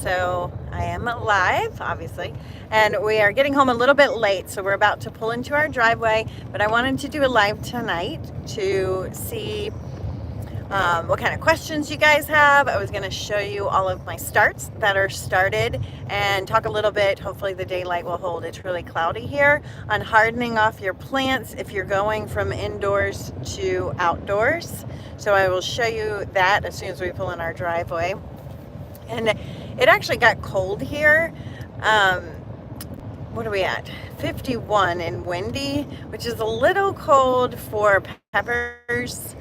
So I am live, obviously, and we are getting home a little bit late, so we're about to pull into our driveway, but I wanted to do a live tonight to see what kind of questions you guys have. I was going to show you all of my starts that are started and talk a little bit, hopefully the daylight will hold, it's really cloudy here, on hardening off your plants if you're going from indoors to outdoors. So I will show you that as soon as we pull in our driveway. And it actually got cold here. What are we at? 51 and windy, which is a little cold for peppers.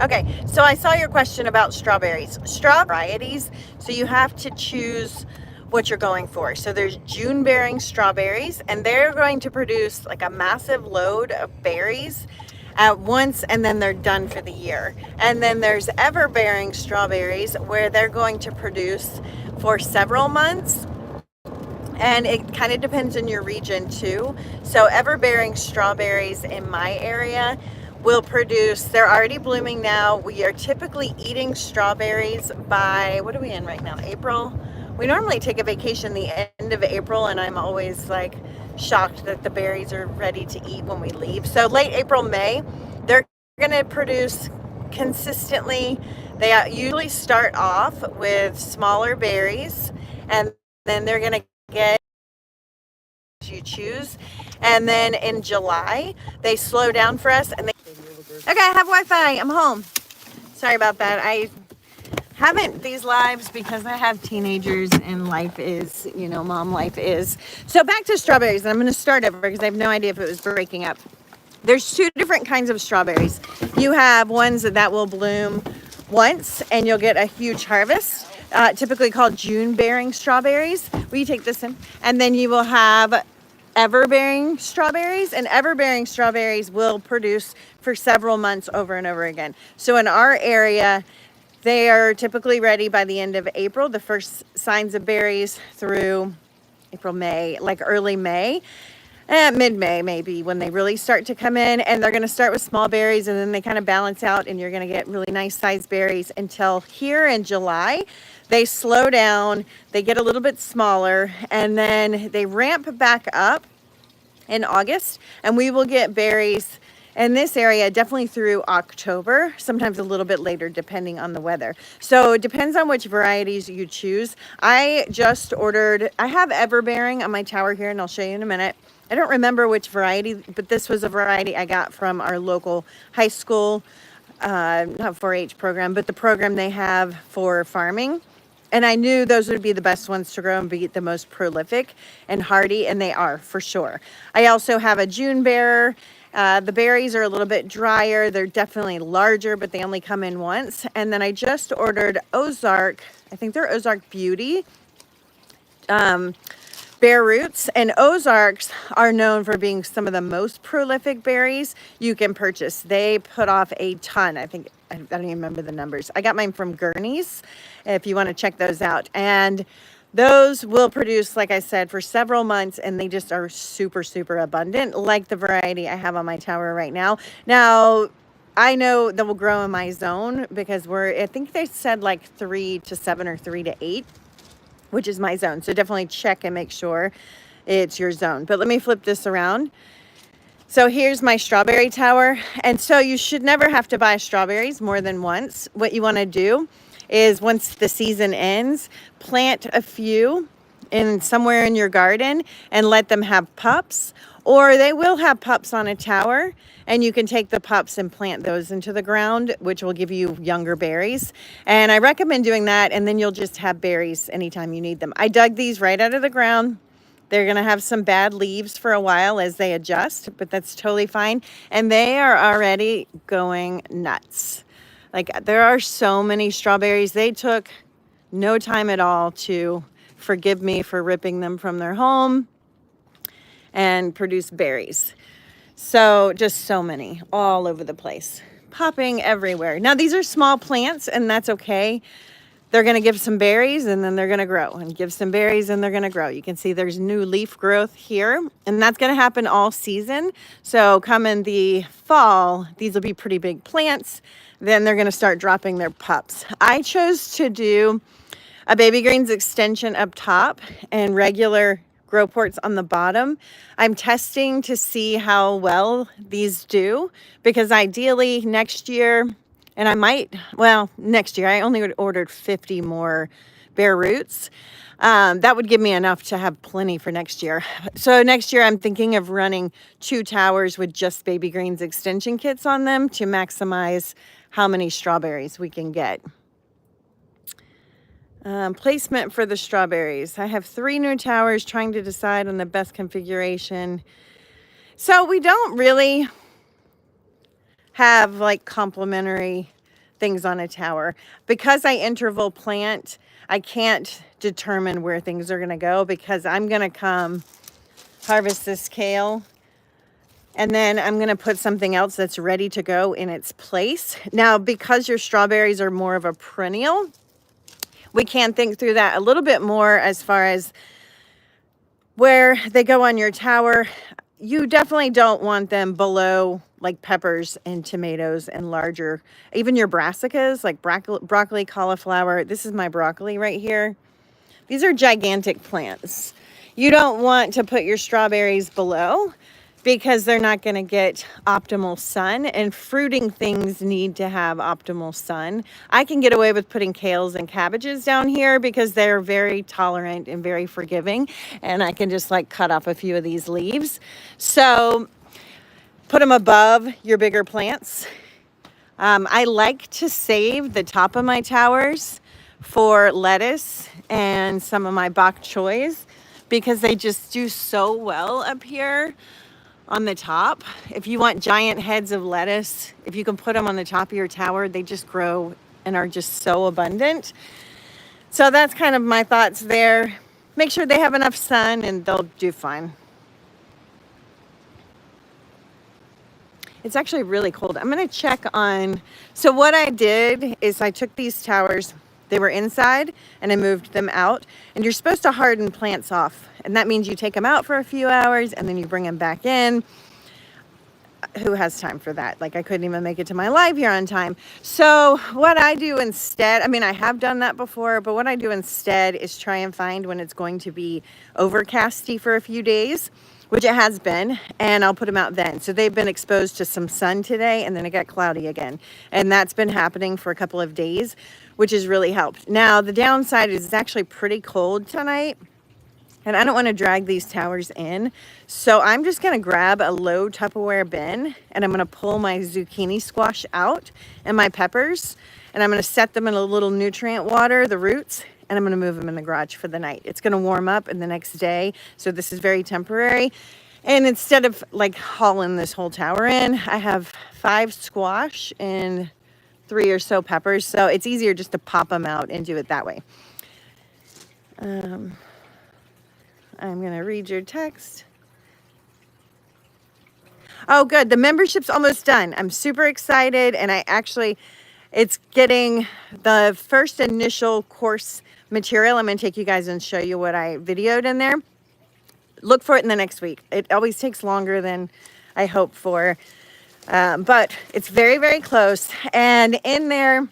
Okay, so I saw your question about strawberries. Straw varieties, so you have to choose what you're going for. So there's June bearing strawberries, and they're going to produce like a massive load of berries at once, and then they're done for the year. And then there's ever bearing strawberries where they're going to produce for several months, and it kind of depends on your region too. So ever bearing strawberries in my area will produce, they're already blooming now. We are typically eating strawberries by, what are we in right now, April? We normally take a vacation the end of April, and I'm always like shocked that the berries are ready to eat when we leave. So late April, May, they're gonna produce consistently. They usually start off with smaller berries, and then they're gonna get you choose. And then in July, they slow down for us, and okay, I have Wi-Fi, I'm home. Sorry about that. I haven't these lives because I have teenagers and life is, you know, mom life is. So back to strawberries, and I'm going to start over because I have no idea if it was breaking up. There's two different kinds of strawberries. You have ones that will bloom once and you'll get a huge harvest, typically called June bearing strawberries. Will you take this in? And then you will have ever bearing strawberries, and ever bearing strawberries will produce for several months over and over again. So in our area, they are typically ready by the end of April, the first signs of berries through April, May, like early May, mid-May maybe when they really start to come in. And they're going to start with small berries, and then they kind of balance out, and you're going to get really nice sized berries until here in July. They slow down, they get a little bit smaller, and then they ramp back up in August, and we will get berries in this area definitely through October, sometimes a little bit later depending on the weather. So it depends on which varieties you choose. I just ordered, I have everbearing on my tower here, and I'll show you in a minute. I don't remember which variety, but this was a variety I got from our local high school, not 4-H program, but the program they have for farming. And I knew those would be the best ones to grow and be the most prolific and hardy, and they are for sure. I also have a June bearer. The berries are a little bit drier. They're definitely larger, but they only come in once. And then I just ordered Ozark. I think they're Ozark Beauty bare roots. And Ozarks are known for being some of the most prolific berries you can purchase. They put off a ton. I think, I don't even remember the numbers. I got mine from Gurney's, if you want to check those out. And those will produce, like I said, for several months, and they just are super, super abundant, like the variety I have on my tower right now. Now, I know that will grow in my zone because I think they said like 3 to 7 or 3 to 8, which is my zone. So definitely check and make sure it's your zone. But let me flip this around. So here's my strawberry tower. And so you should never have to buy strawberries more than once. What you want to do is once the season ends, plant a few in somewhere in your garden and let them have pups, or they will have pups on a tower, and you can take the pups and plant those into the ground, which will give you younger berries. And I recommend doing that, and then you'll just have berries anytime you need them. I dug these right out of the ground. They're going to have some bad leaves for a while as they adjust, but that's totally fine. And they are already going nuts. Like, there are so many strawberries. They took no time at all to forgive me for ripping them from their home and produce berries. So just so many all over the place, popping everywhere. Now, these are small plants, and that's okay. They're going to give some berries, and then they're going to grow, and give some berries, and they're going to grow. You can see there's new leaf growth here, and that's going to happen all season. So come in the fall, these will be pretty big plants. Then they're going to start dropping their pups. I chose to do a baby greens extension up top and regular grow ports on the bottom. I'm testing to see how well these do, because ideally next year, and I might, well, next year, I only ordered 50 more bare roots. That would give me enough to have plenty for next year. So next year I'm thinking of running 2 towers with just baby greens extension kits on them to maximize how many strawberries we can get. Placement for the strawberries. I have 3 new towers, trying to decide on the best configuration. So we don't really have like complementary things on a tower. Because I interval plant, I can't determine where things are going to go, because I'm going to come harvest this kale and then I'm going to put something else that's ready to go in its place. Now, because your strawberries are more of a perennial, we can think through that a little bit more as far as where they go on your tower. You definitely don't want them below like peppers and tomatoes and larger, even your brassicas, like broccoli, cauliflower. This is my broccoli right here. These are gigantic plants. You don't want to put your strawberries below, because they're not going to get optimal sun, and fruiting things need to have optimal sun. I can get away with putting kales and cabbages down here because they're very tolerant and very forgiving, and I can just like cut off a few of these leaves. So put them above your bigger plants. I like to save the top of my towers for lettuce and some of my bok choys, because they just do so well up here on the top. If you want giant heads of lettuce, if you can put them on the top of your tower, they just grow and are just so abundant. So that's kind of my thoughts there. Make sure they have enough sun and they'll do fine. It's actually really cold. I'm going to check on, so what I did is I took these towers, they were inside, and I moved them out. And you're supposed to harden plants off. And that means you take them out for a few hours and then you bring them back in. Who has time for that? Like, I couldn't even make it to my live here on time. So what I do instead, I mean, I have done that before, but what I do instead is try and find when it's going to be overcasty for a few days, which it has been, and I'll put them out then. So they've been exposed to some sun today, and then it got cloudy again. And that's been happening for a couple of days, which has really helped. Now, the downside is it's actually pretty cold tonight, and I don't want to drag these towers in. So I'm just going to grab a low Tupperware bin, and I'm going to pull my zucchini squash out and my peppers, and I'm going to set them in a little nutrient water, the roots, and I'm going to move them in the garage for the night. It's going to warm up in the next day, so this is very temporary. And instead of like hauling this whole tower in, I have 5 squash and 3 or so peppers, so it's easier just to pop them out and do it that way. I'm going to read your text. Oh, good. The membership's almost done. I'm super excited, and it's getting the first initial course material. I'm going to take you guys and show you what I videoed in there. Look for it in the next week. It always takes longer than I hope for, but it's very, very close. And in there,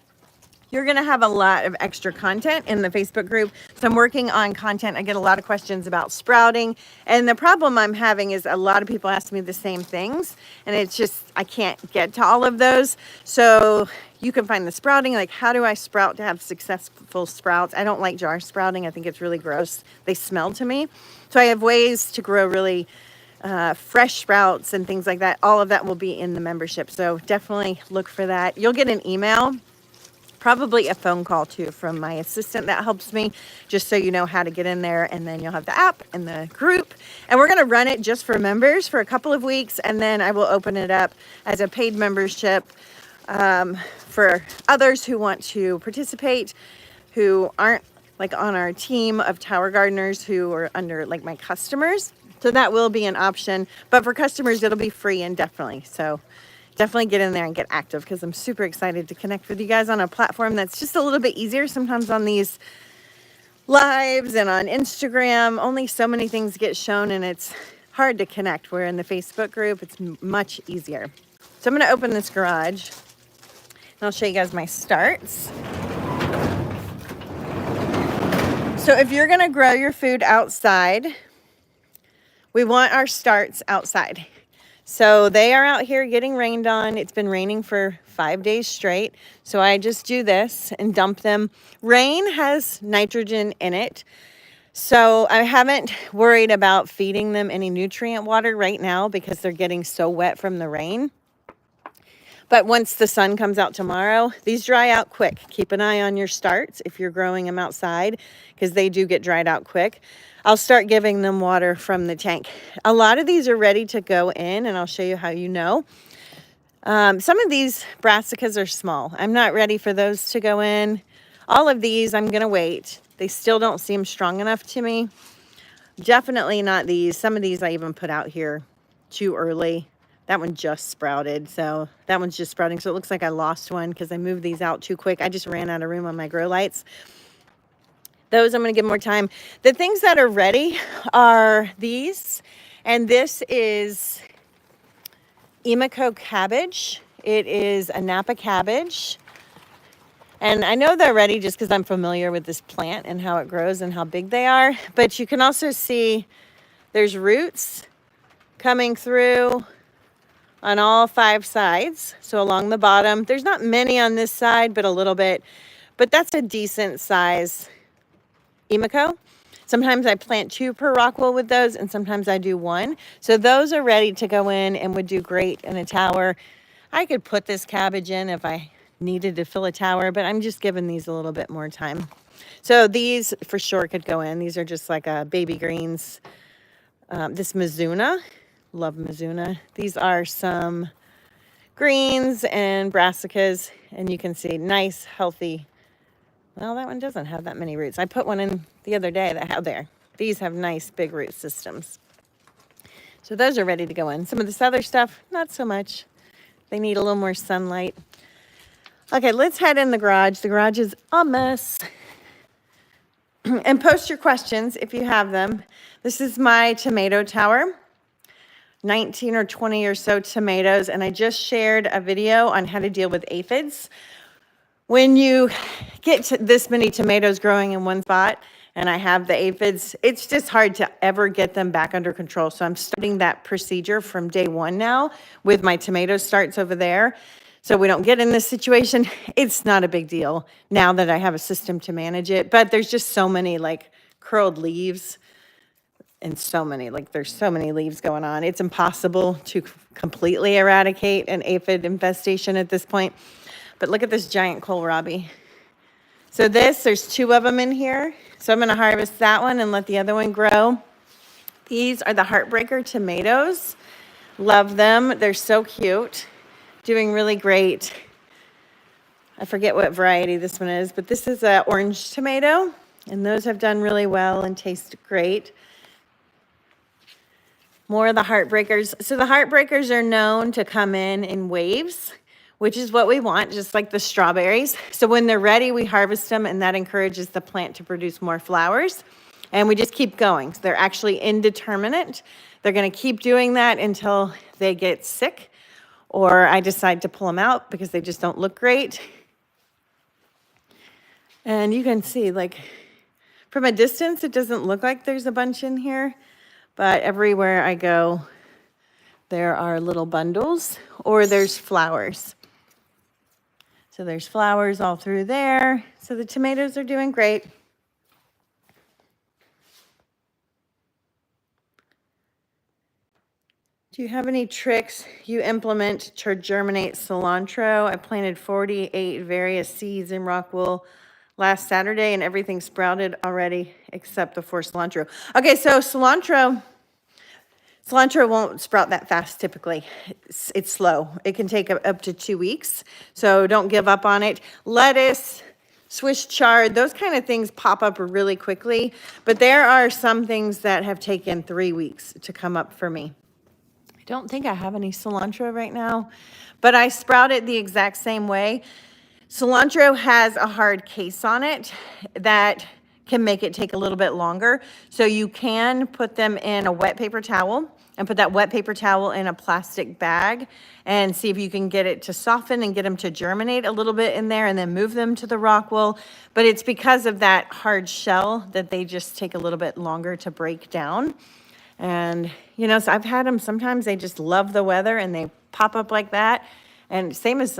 you're going to have a lot of extra content in the Facebook group. So I'm working on content. I get a lot of questions about sprouting. And the problem I'm having is a lot of people ask me the same things. And it's just, I can't get to all of those. So you can find the sprouting, like how do I sprout to have successful sprouts? I don't like jar sprouting. I think it's really gross. They smell to me. So I have ways to grow really fresh sprouts and things like that. All of that will be in the membership. So definitely look for that. You'll get an email, probably a phone call too from my assistant that helps me, just so you know how to get in there. And then you'll have the app and the group, and we're going to run it just for members for a couple of weeks, and then I will open it up as a paid membership for others who want to participate, who aren't like on our team of tower gardeners, who are under like my customers. So that will be an option, but for customers it'll be free indefinitely. So definitely get in there and get active, because I'm super excited to connect with you guys on a platform that's just a little bit easier. Sometimes on these lives and on Instagram, only so many things get shown and it's hard to connect. Where in the Facebook group, it's much easier. So I'm going to open this garage and I'll show you guys my starts. So if you're gonna grow your food outside, we want our starts outside. So they are out here getting rained on. It's been raining for 5 days straight. So I just do this and dump them. Rain has nitrogen in it. So I haven't worried about feeding them any nutrient water right now because they're getting so wet from the rain. But once the sun comes out tomorrow, these dry out quick. Keep an eye on your starts if you're growing them outside because they do get dried out quick. I'll start giving them water from the tank. A lot of these are ready to go in, and I'll show you how you know. Some of these brassicas are small. I'm not ready for those to go in. All of these, I'm going to wait. They still don't seem strong enough to me. Definitely not these. Some of these I even put out here too early. That one just sprouted, so that one's just sprouting. So it looks like I lost one because I moved these out too quick. I just ran out of room on my grow lights. Those I'm going to give more time. The things that are ready are these, and this is Emiko cabbage. It is a Napa cabbage. And I know they're ready just because I'm familiar with this plant and how it grows and how big they are. But you can also see there's roots coming through on all 5 sides. So along the bottom, there's not many on this side, but a little bit. But that's a decent size Emiko. Sometimes I plant 2 per rock wool with those, and sometimes I do 1. So those are ready to go in and would do great in a tower. I could put this cabbage in if I needed to fill a tower, but I'm just giving these a little bit more time. So these for sure could go in. These are just like baby greens. This Mizuna, love Mizuna. These are some greens and brassicas, and you can see nice, healthy. Well, that one doesn't have that many roots. I put one in the other day that had there. These have nice big root systems. So those are ready to go in. Some of this other stuff, not so much. They need a little more sunlight. Okay, let's head in the garage. The garage is a mess. And post your questions if you have them. This is my tomato tower. 19 or 20 or so tomatoes. And I just shared a video on how to deal with aphids. When you get to this many tomatoes growing in one spot, and I have the aphids, it's just hard to ever get them back under control. So I'm starting that procedure from day 1 now with my tomato starts over there. So we don't get in this situation. It's not a big deal now that I have a system to manage it, but there's just so many like curled leaves and so many, like there's so many leaves going on. It's impossible to completely eradicate an aphid infestation at this point. But look at this giant kohlrabi. So there's 2 of them in here. So I'm gonna harvest that one and let the other one grow. These are the Heartbreaker tomatoes. Love them, they're so cute. Doing really great. I forget what variety this one is, but this is an orange tomato, and those have done really well and taste great. More of the Heartbreakers. So the Heartbreakers are known to come in waves, which is what we want, just like the strawberries. So when they're ready, we harvest them, and that encourages the plant to produce more flowers. And we just keep going. So they're actually indeterminate. They're gonna keep doing that until they get sick, or I decide to pull them out because they just don't look great. And you can see, like, from a distance, it doesn't look like there's a bunch in here, but everywhere I go, there are little bundles, or there's flowers. So there's flowers all through there. So the tomatoes are doing great. Do you have any tricks you implement to germinate cilantro? I planted 48 various seeds in rock wool last Saturday, and everything sprouted already except the 4 cilantro. Okay, so cilantro won't sprout that fast typically. It's slow. It can take up to 2 weeks, so don't give up on it. Lettuce, Swiss chard, those kind of things pop up really quickly, but there are some things that have taken 3 weeks to come up for me. I don't think I have any cilantro right now, but I sprout it the exact same way. Cilantro has a hard case on it that can make it take a little bit longer. So you can put them in a wet paper towel and put that wet paper towel in a plastic bag and see if you can get it to soften and get them to germinate a little bit in there, and then move them to the rock wool. But it's because of that hard shell that they just take a little bit longer to break down. And, you know, so I've had them, sometimes they just love the weather and they pop up like that. And same as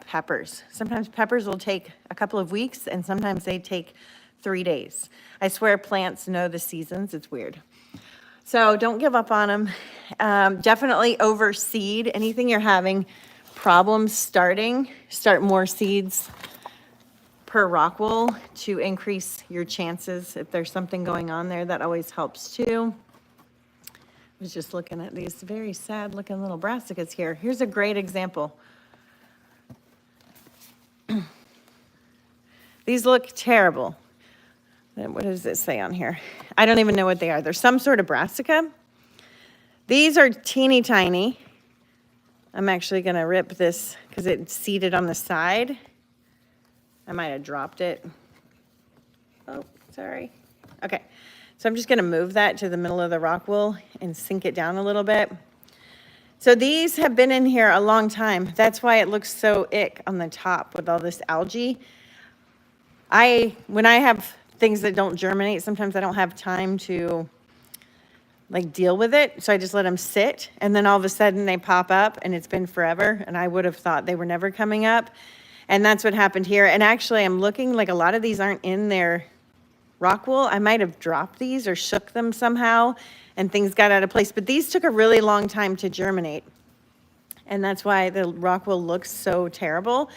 peppers. Sometimes peppers will take a couple of weeks and sometimes they take 3 days. I swear plants know the seasons. It's weird. So don't give up on them. Definitely overseed. Anything you're having problems starting, start more seeds per rock wool to increase your chances. If there's something going on there, that always helps too. I was just looking at these very sad looking little brassicas here. Here's a great example. These look terrible. What does it say on here? I don't even know what they are. They're some sort of brassica. These are teeny tiny. I'm actually going to rip this because it's seated on the side. I might have dropped it. Oh, sorry. Okay. So I'm just going to move that to the middle of the rock wool and sink it down a little bit. So these have been in here a long time. That's why it looks so ick on the top with all this algae. When I have things that don't germinate, sometimes I don't have time to like deal with it. So I just let them sit, and then all of a sudden they pop up, and it's been forever. And I would have thought they were never coming up. And that's what happened here. And actually I'm looking like a lot of these aren't in their rock wool. I might have dropped these or shook them somehow and things got out of place. But these took a really long time to germinate. And that's why the rock wool looks so terrible.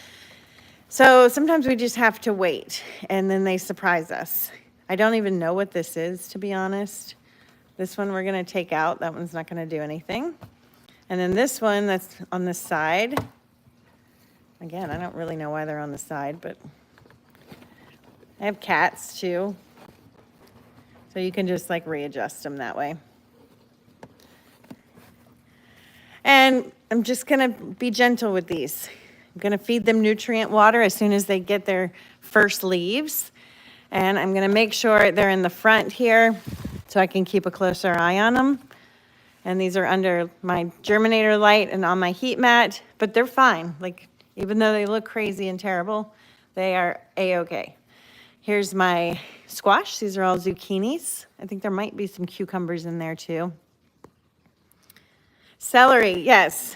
So sometimes we just have to wait, and then they surprise us. I don't even know what this is, to be honest. This one we're going to take out. That one's not going to do anything. And then this one that's on the side. Again, I don't really know why they're on the side, but I have cats too. So you can just like readjust them that way. And I'm just going to be gentle with these. I'm going to feed them nutrient water as soon as they get their first leaves. And I'm going to make sure they're in the front here so I can keep a closer eye on them. And these are under my germinator light and on my heat mat, but they're fine. Like, even though they look crazy and terrible, they are A-okay. Here's my squash. These are all zucchinis. I think there might be some cucumbers in there too. Celery, yes.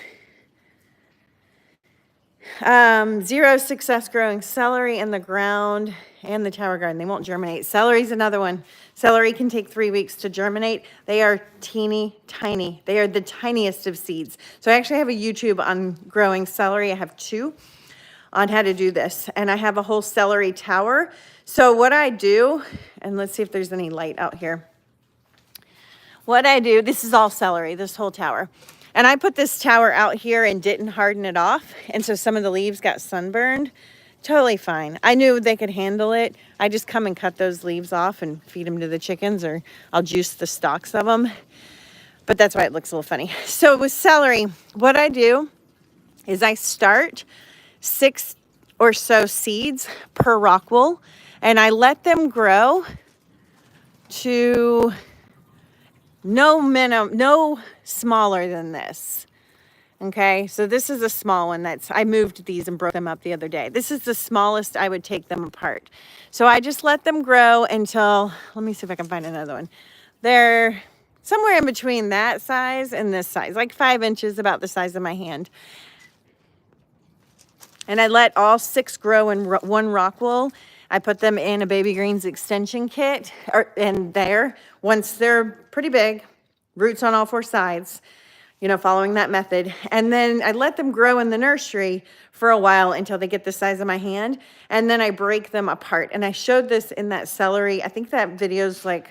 0 success growing celery in the ground and the tower garden. They won't germinate. Celery's another one. Celery can take 3 weeks to germinate. They are teeny tiny. They are the tiniest of seeds. So I actually have a YouTube on growing celery. I have 2 on how to do this. And I have a whole celery tower. So what I do, and let's see if there's any light out here. What I do, this is all celery, this whole tower. And I put this tower out here and didn't harden it off. And so some of the leaves got sunburned. Totally fine. I knew they could handle it. I just come and cut those leaves off and feed them to the chickens, or I'll juice the stalks of them. But that's why it looks a little funny. So with celery, what I do is I start 6 or so seeds per rock wool, and I let them grow to no smaller than this. Okay, so this is a small one I moved these and broke them up the other day. This is the smallest I would take them apart. So I just let them grow until, let me see if I can find another one. They're somewhere in between that size and this size, like 5 inches, about the size of my hand. And I let all 6 grow in one rock wool. I put them in a baby greens extension kit, once they're pretty big, roots on all 4 sides, you know, following that method. And then I let them grow in the nursery for a while until they get the size of my hand. And then I break them apart. And I showed this in that celery. I think that video's like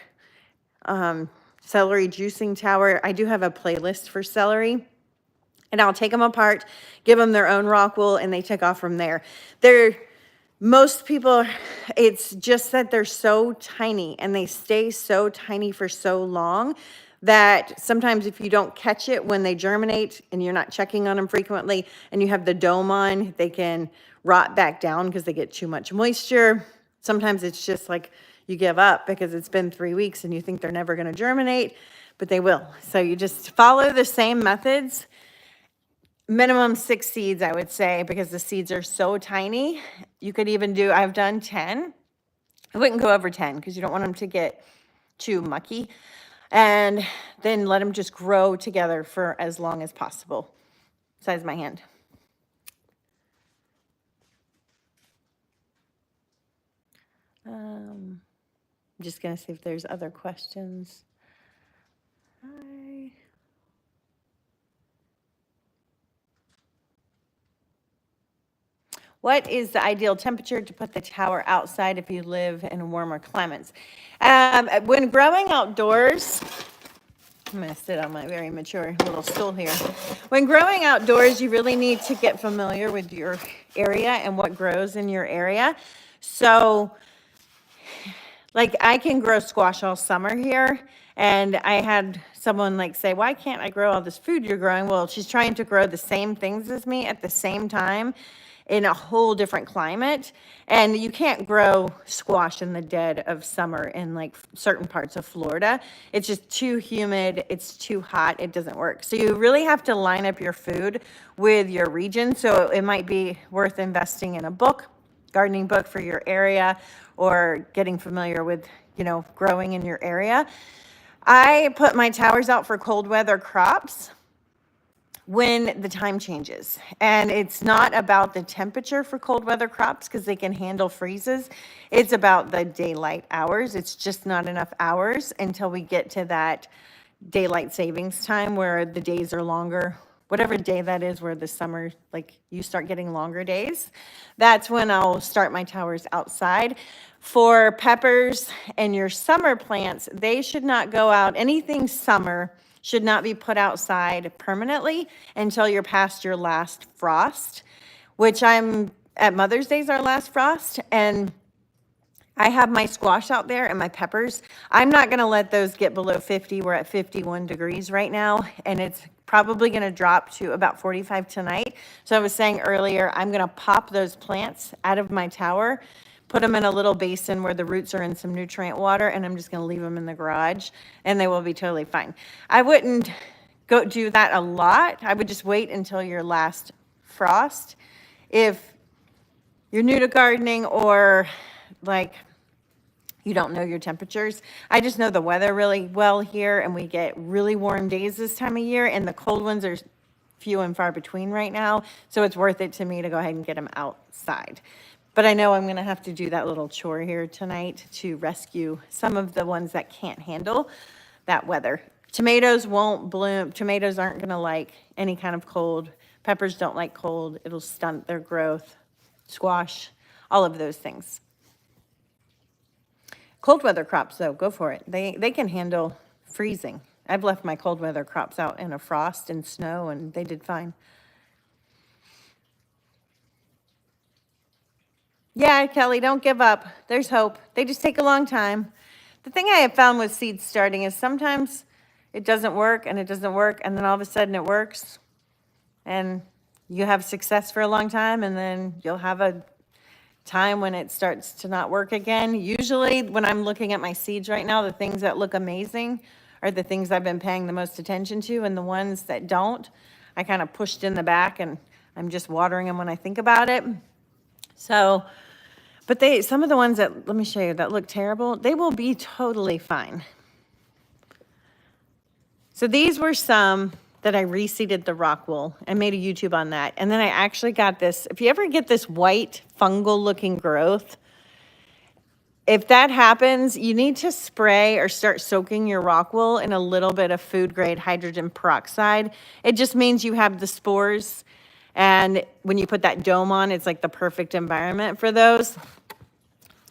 celery juicing tower. I do have a playlist for celery. And I'll take them apart, give them their own rock wool, and they take off from there. Most people, it's just that they're so tiny and they stay so tiny for so long that sometimes if you don't catch it when they germinate and you're not checking on them frequently and you have the dome on, they can rot back down because they get too much moisture. Sometimes it's just like you give up because it's been 3 weeks and you think they're never going to germinate. but they will. So you just follow the same methods. Minimum 6 seeds, I would say, because the seeds are so tiny. You could even do, I've done 10. I wouldn't go over 10 because you don't want them to get too mucky. And then let them just grow together for as long as possible. Size of my hand. I'm just going to see if there's other questions. Hi. What is the ideal temperature to put the tower outside if you live in warmer climates? When growing outdoors, I'm going to sit on my very mature little stool here. When growing outdoors, you really need to get familiar with your area and what grows in your area. So, like, I can grow squash all summer here. And I had someone like say, why can't I grow all this food you're growing? Well, she's trying to grow the same things as me at the same time in a whole different climate. And you can't grow squash in the dead of summer in like certain parts of Florida. It's just too humid. It's too hot. It doesn't work. So you really have to line up your food with your region. So it might be worth investing in a book, gardening book for your area, or getting familiar with, you know, growing in your area. I put my towers out for cold weather crops when the time changes. And it's not about the temperature for cold weather crops because they can handle freezes. It's about the daylight hours. It's just not enough hours until we get to that daylight savings time where the days are longer. Whatever day that is where the summer, like you start getting longer days, that's when I'll start my towers outside. For peppers and your summer plants, they should not go out. Anything summer should not be put outside permanently until you're past your last frost, which I'm at Mother's Day is our last frost. And I have my squash out there and my peppers. I'm not going to let those get below 50. We're at 51 degrees right now, and it's probably going to drop to about 45 tonight. So I was saying earlier, I'm going to pop those plants out of my tower, put them in a little basin where the roots are in some nutrient water, and I'm just going to leave them in the garage, and they will be totally fine. I wouldn't go do that a lot. I would just wait until your last frost. If you're new to gardening or like you don't know your temperatures. I just know the weather really well here, and we get really warm days this time of year, and the cold ones are few and far between right now. So it's worth it to me to go ahead and get them outside. But I know I'm going to have to do that little chore here tonight to rescue some of the ones that can't handle that weather. Tomatoes won't bloom. Tomatoes aren't going to like any kind of cold. Peppers don't like cold. It'll stunt their growth. Squash, all of those things. Cold weather crops, though, go for it. They can handle freezing. I've left my cold weather crops out in a frost and snow, and they did fine. Yeah, Kelly, don't give up. There's hope. They just take a long time. The thing I have found with seed starting is sometimes it doesn't work, and it doesn't work, and then all of a sudden it works, and you have success for a long time, and then you'll have a time when it starts to not work again. Usually when I'm looking at my seeds right now, the things that look amazing are the things I've been paying the most attention to, and the ones that don't, I kind of pushed in the back, and I'm just watering them when I think about it. So, but some of the ones that, let me show you, that look terrible, they will be totally fine. So these were some that I reseeded the rock wool and made a YouTube on that. And then I actually got this, if you ever get this white fungal looking growth, if that happens, you need to spray or start soaking your rock wool in a little bit of food grade hydrogen peroxide. It just means you have the spores. And when you put that dome on, it's like the perfect environment for those.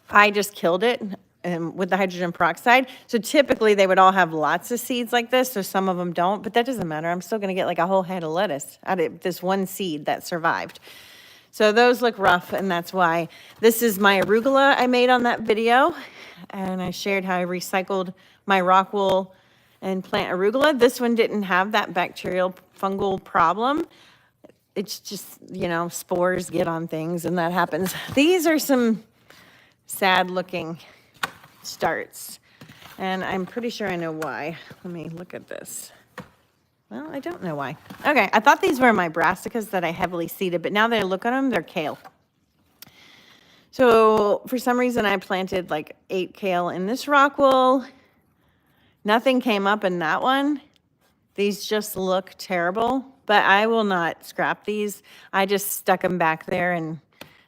I just killed it with the hydrogen peroxide. So typically they would all have lots of seeds like this, so some of them don't, but that doesn't matter. I'm still gonna get like a whole head of lettuce out of this one seed that survived. So those look rough, and that's why. This is my arugula I made on that video, and I shared how I recycled my rock wool and plant arugula. This one didn't have that bacterial fungal problem. It's just, you know, spores get on things, and that happens. These are some sad looking starts. And I'm pretty sure I know why. Let me look at this. Well, I don't know why. Okay, I thought these were my brassicas that I heavily seeded, but now that I look at them, they're kale. So for some reason, I planted like 8 kale in this rock wool. Nothing came up in that one. These just look terrible, but I will not scrap these. I just stuck them back there and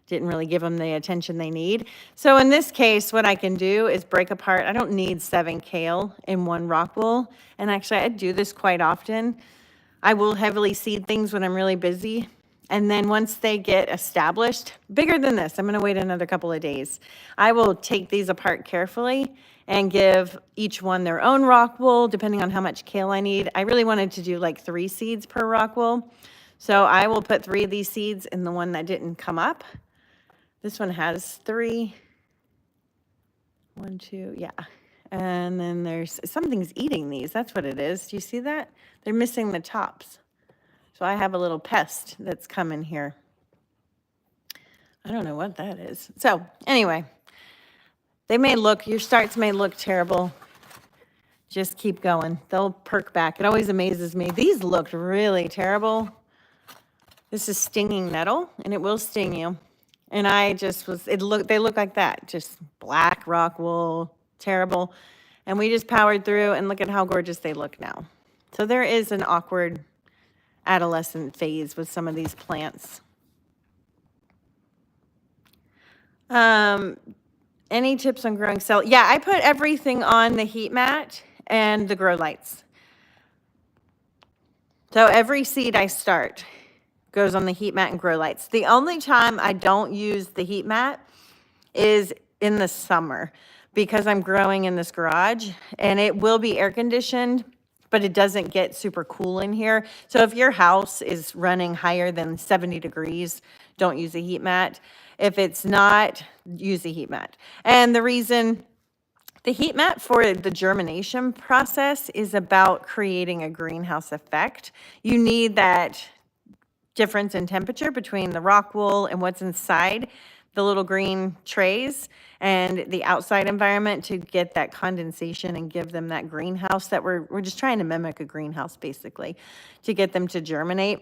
didn't really give them the attention they need. So in this case, what I can do is break apart. I don't need 7 kale in one rock wool. And actually, I do this quite often. I will heavily seed things when I'm really busy. And then once they get established, bigger than this, I'm going to wait another couple of days. I will take these apart carefully and give each one their own rock wool, depending on how much kale I need. I really wanted to do like 3 seeds per rock wool. So I will put 3 of these seeds in the one that didn't come up. This one has 3. 1, 2, yeah. And then there's, something's eating these. That's what it is. Do you see that? They're missing the tops. So I have a little pest that's coming here. I don't know what that is. So anyway, they may look, your starts may look terrible. Just keep going. They'll perk back. It always amazes me. These looked really terrible. This is stinging nettle, and it will sting you. And I just was, they look like that. Just black rock wool, terrible. And we just powered through, and look at how gorgeous they look now. So there is an awkward adolescent phase with some of these plants. Any tips on growing celery? Yeah, I put everything on the heat mat and the grow lights. So every seed I start goes on the heat mat and grow lights. The only time I don't use the heat mat is in the summer because I'm growing in this garage, and it will be air conditioned, but it doesn't get super cool in here. So if your house is running higher than 70 degrees, don't use a heat mat. If it's not, use a heat mat. And the reason, the heat mat for the germination process is about creating a greenhouse effect. You need that difference in temperature between the rock wool and what's inside the little green trays and the outside environment to get that condensation and give them that greenhouse that we're just trying to mimic a greenhouse basically to get them to germinate.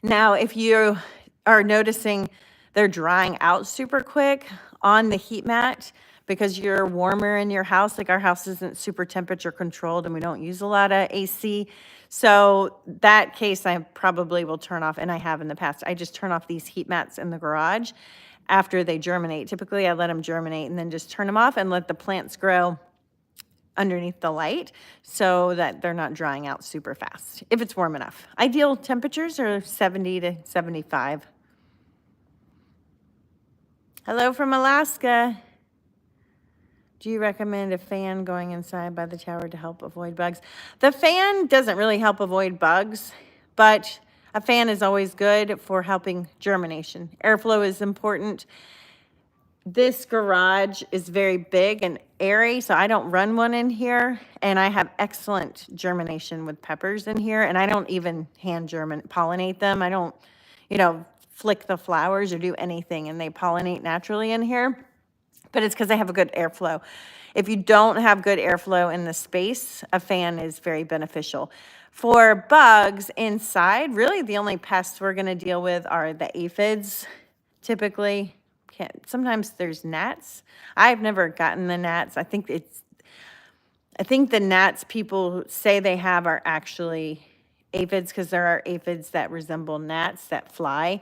Now, if you are noticing they're drying out super quick on the heat mat because you're warmer in your house, like our house isn't super temperature controlled and we don't use a lot of AC. So that case I probably will turn off, and I have in the past. I just turn off these heat mats in the garage after they germinate. Typically I let them germinate and then just turn them off and let the plants grow underneath the light so that they're not drying out super fast if it's warm enough. Ideal temperatures are 70 to 75. Hello from Alaska. Do you recommend a fan going inside by the tower to help avoid bugs? The fan doesn't really help avoid bugs, but a fan is always good for helping germination. Airflow is important. This garage is very big and airy, so I don't run one in here, and I have excellent germination with peppers in here, and I don't even hand pollinate them. I don't, flick the flowers or do anything, and they pollinate naturally in here. But it's because I have a good airflow. If you don't have good airflow in the space, a fan is very beneficial. For bugs inside, really the only pests we're going to deal with are the aphids. Typically, sometimes there's gnats. I've never gotten the gnats. I think the gnats people say they have are actually aphids, because there are aphids that resemble gnats that fly.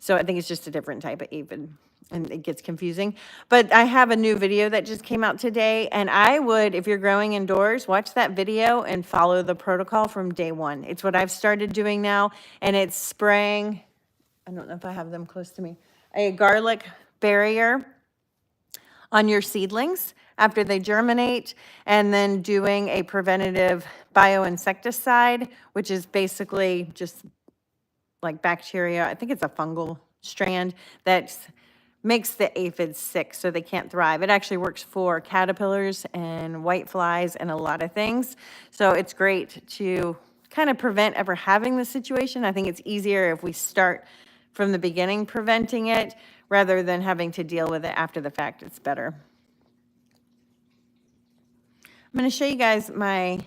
So I think it's just a different type of aphid, and it gets confusing. But I have a new video that just came out today, and I would, if you're growing indoors, watch that video and follow the protocol from day one. It's what I've started doing now, and it's spraying, I don't know if I have them close to me, a garlic barrier on your seedlings after they germinate, and then doing a preventative bioinsecticide, which is basically just like bacteria. I think it's a fungal strand that makes the aphids sick so they can't thrive. It actually works for caterpillars and white flies and a lot of things. So it's great to kind of prevent ever having the situation. I think it's easier if we start from the beginning preventing it rather than having to deal with it after the fact. It's better. I'm going to show you guys my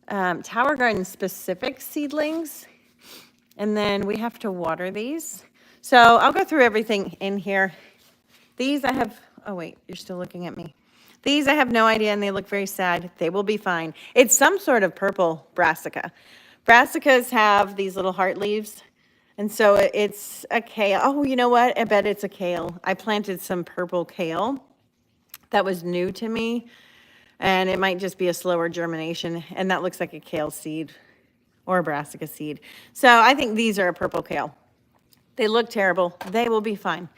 Tower Garden specific seedlings, and then we have to water these. So I'll go through everything in here. These I have, oh wait, you're still looking at me. These I have no idea, and they look very sad. They will be fine. It's some sort of purple brassica. Brassicas have these little heart leaves, and so it's a kale. Oh, you know what? I bet it's a kale. I planted some purple kale that was new to me, and it might just be a slower germination, and that looks like a kale seed or a brassica seed. So I think these are a purple kale. They look terrible. They will be fine.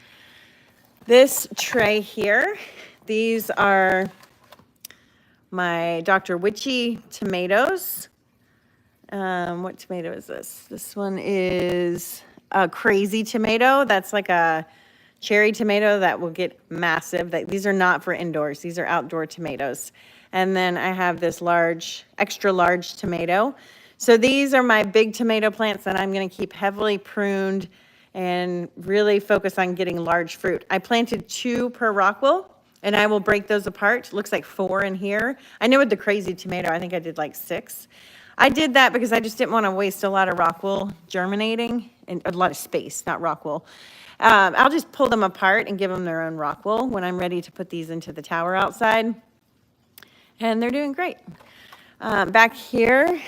This tray here, these are my Dr. Witchy tomatoes. What tomato is this? This one is a crazy tomato. That's like a cherry tomato that will get massive. These are not for indoors. These are outdoor tomatoes. And then I have this large, extra large tomato. So these are my big tomato plants that I'm going to keep heavily pruned and really focus on getting large fruit. I planted 2 per rockwool, and I will break those apart. Looks like 4 in here. I know with the crazy tomato, I think I did like 6. I did that because I just didn't want to waste a lot of rockwool germinating, and a lot of space, not rockwool. I'll just pull them apart and give them their own rockwool when I'm ready to put these into the tower outside. And they're doing great. Back here,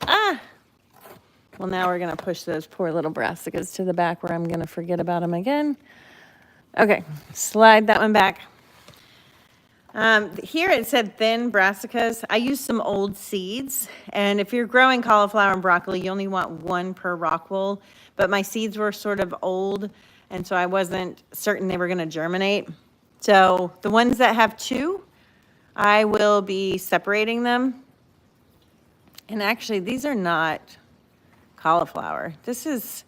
well, now we're going to push those poor little brassicas to the back where I'm going to forget about them again. Okay, slide that one back. Here it said thin brassicas. I used some old seeds, and if you're growing cauliflower and broccoli, you only want 1 per rockwool, but my seeds were sort of old, and so I wasn't certain they were going to germinate. So the ones that have 2, I will be separating them. And actually, these are not cauliflower. This is,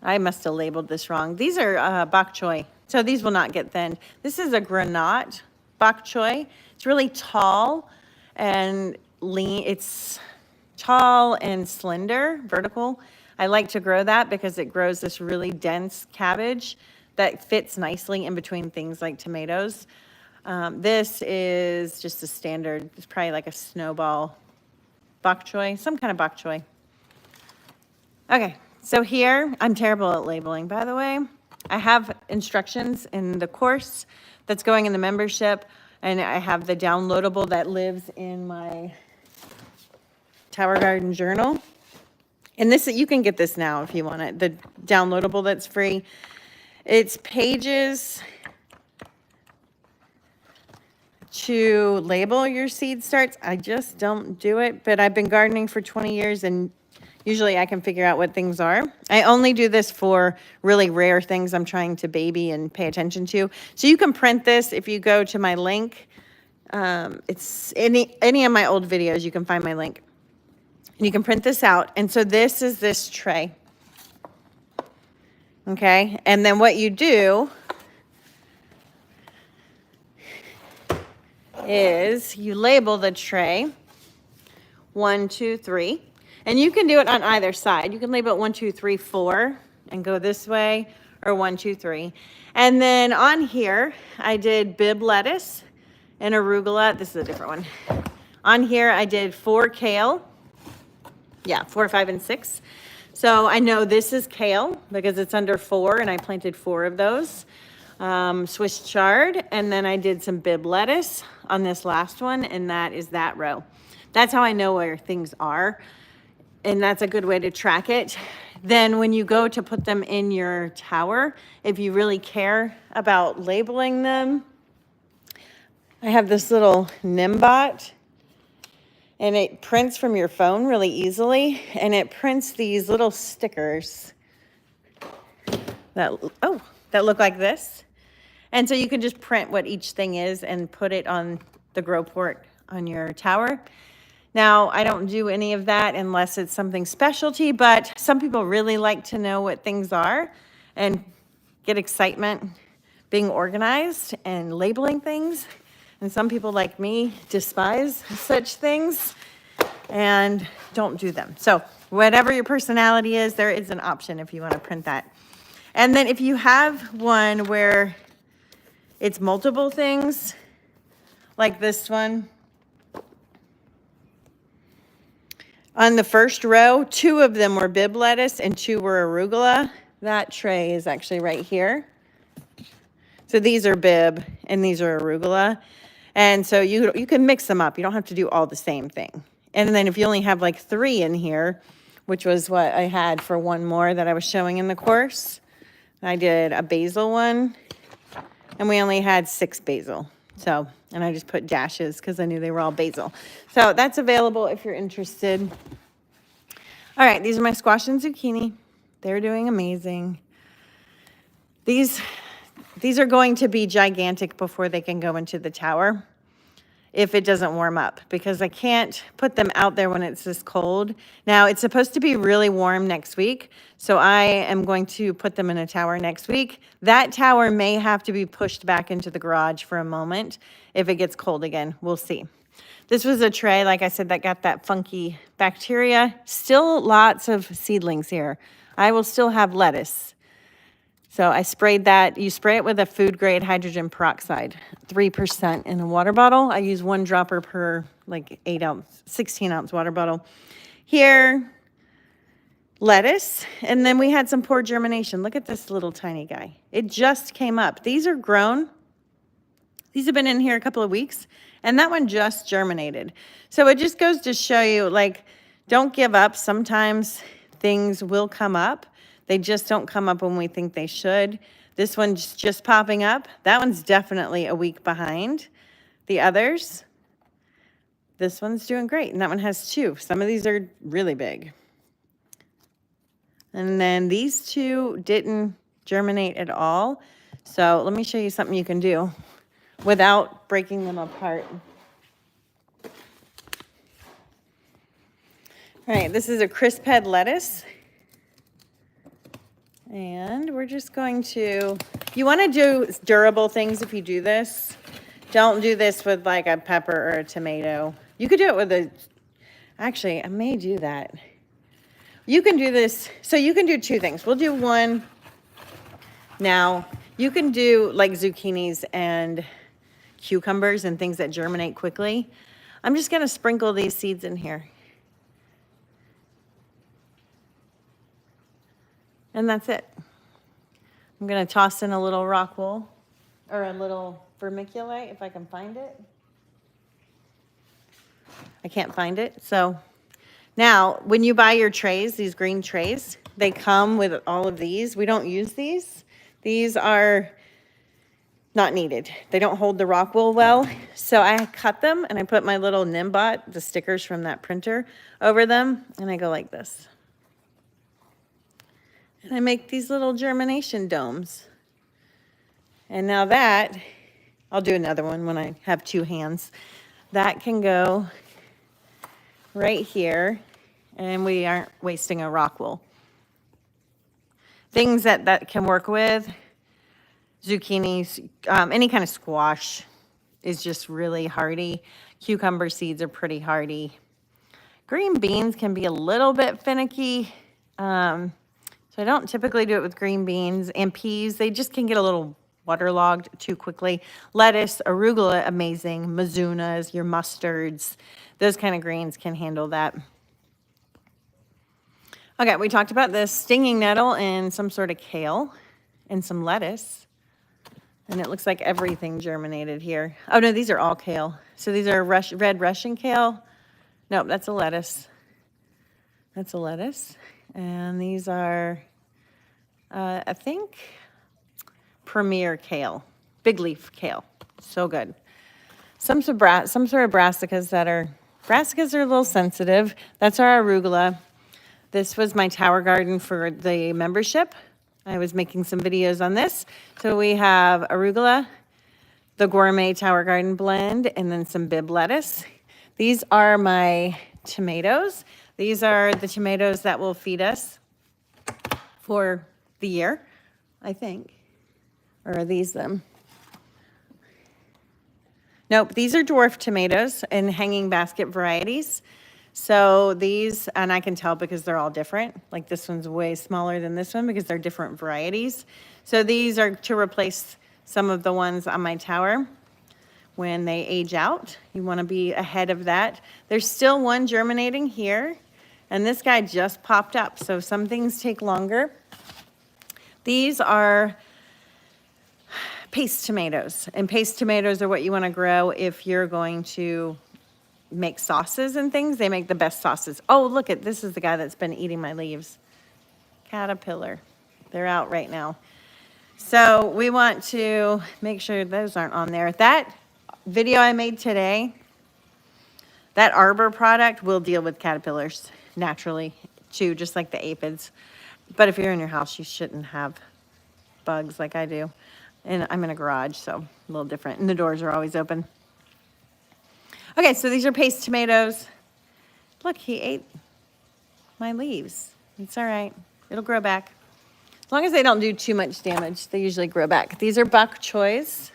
I must have labeled this wrong. These are bok choy. So these will not get thinned. This is a granate bok choy. It's really tall and lean. It's tall and slender, vertical. I like to grow that because it grows this really dense cabbage that fits nicely in between things like tomatoes. This is just a standard, it's probably like a snowball bok choy, some kind of bok choy. Okay, so here, I'm terrible at labeling, by the way. I have instructions in the course that's going in the membership, and I have the downloadable that lives in my Tower Garden journal. And this, you can get this now if you want it, the downloadable that's free. It's pages to label your seed starts. I just don't do it, but I've been gardening for 20 years, and usually I can figure out what things are. I only do this for really rare things I'm trying to baby and pay attention to. So you can print this if you go to my link. It's any of my old videos, you can find my link. And you can print this out. And so this is this tray. Okay, and then what you do is you label the tray 1, 2, 3. And you can do it on either side. You can label it 1, 2, 3, 4 and go this way, or 1, 2, 3. And then on here, I did Bib lettuce and arugula. This is a different one. On here, I did 4 kale. Yeah, 4, 5, and 6. So I know this is kale because it's under 4, and I planted 4 of those. Swiss chard, and then I did some Bib lettuce on this last one, and that is that row. That's how I know where things are. And that's a good way to track it. Then when you go to put them in your tower, if you really care about labeling them, I have this little Nimbot, and it prints from your phone really easily, and it prints these little stickers that look like this. And so you can just print what each thing is and put it on the grow port on your tower. Now, I don't do any of that unless it's something specialty, but some people really like to know what things are and get excitement being organized and labeling things. And some people like me despise such things and don't do them. So whatever your personality is, there is an option if you want to print that. And then if you have one where it's multiple things, like this one. On the first row, 2 of them were Bib lettuce and 2 were arugula. That tray is actually right here. So these are Bib and these are arugula. And so you can mix them up. You don't have to do all the same thing. And then if you only have like 3 in here, which was what I had for one more that I was showing in the course, I did a basil one, and we only had 6 basil. So, and I just put dashes because I knew they were all basil. So that's available if you're interested. All right, these are my squash and zucchini. They're doing amazing. These are going to be gigantic before they can go into the tower if it doesn't warm up, because I can't put them out there when it's this cold. Now, it's supposed to be really warm next week, so I am going to put them in a tower next week. That tower may have to be pushed back into the garage for a moment if it gets cold again. We'll see. This was a tray, like I said, that got that funky bacteria. Still lots of seedlings here. I will still have lettuce. So I sprayed that. You spray it with a food grade hydrogen peroxide, 3% in a water bottle. I use 1 dropper per like 16 ounce water bottle. Here, lettuce. And then we had some poor germination. Look at this little tiny guy. It just came up. These are grown. These have been in here a couple of weeks, and that one just germinated. So it just goes to show you, like, don't give up. Sometimes things will come up. They just don't come up when we think they should. This one's just popping up. That one's definitely a week behind the others. This one's doing great, and that one has 2. Some of these are really big. And then these 2 didn't germinate at all. So let me show you something you can do without breaking them apart. All right, this is a crisp head lettuce. And we're just going to, you want to do durable things if you do this. Don't do this with like a pepper or a tomato. You could do it with actually, I may do that. You can do this, so you can do 2 things. We'll do one now. You can do like zucchinis and cucumbers and things that germinate quickly. I'm just going to sprinkle these seeds in here. And that's it. I'm going to toss in a little rock wool or a little vermiculite if I can find it. I can't find it. So now when you buy your trays, these green trays, they come with all of these. We don't use these. These are not needed. They don't hold the rock wool well. So I cut them and I put my little Nimbot, the stickers from that printer, over them. And I go like this. And I make these little germination domes. And now that, I'll do another one when I have 2 hands. That can go right here, and we aren't wasting a rock wool. Things that can work with, zucchinis, any kind of squash is just really hardy. Cucumber seeds are pretty hardy. Green beans can be a little bit finicky. So I don't typically do it with green beans and peas. They just can get a little waterlogged too quickly. Lettuce, arugula, amazing. Mizunas, your mustards, those kind of greens can handle that. Okay, we talked about this stinging nettle and some sort of kale and some lettuce. And it looks like everything germinated here. Oh, no, these are all kale. So these are red Russian kale. Nope, that's a lettuce. That's a lettuce. And these are, I think, Premier kale, big leaf kale. So good. Some sort of brassicas brassicas are a little sensitive. That's our arugula. This was my tower garden for the membership. I was making some videos on this. So we have arugula, the gourmet tower garden blend, and then some Bib lettuce. These are my tomatoes. These are the tomatoes that will feed us for the year, I think. Or are these them? Nope, these are dwarf tomatoes and hanging basket varieties. So these, and I can tell because they're all different. Like this one's way smaller than this one because they're different varieties. So these are to replace some of the ones on my tower. when they age out. You want to be ahead of that. There's still one germinating here, and this guy just popped up, so some things take longer. These are paste tomatoes, and paste tomatoes are what you want to grow if you're going to make sauces and things. They make the best sauces. Oh, look at this is the guy that's been eating my leaves. Caterpillar. They're out right now. So we want to make sure those aren't on there. That video I made today, that arbor product will deal with caterpillars naturally too, just like the aphids. But if you're in your house, you shouldn't have bugs like I do. And I'm in a garage, so a little different. And the doors are always open. Okay, so these are paste tomatoes. Look, he ate my leaves. It's all right. It'll grow back. As long as they don't do too much damage, they usually grow back. These are bok choys.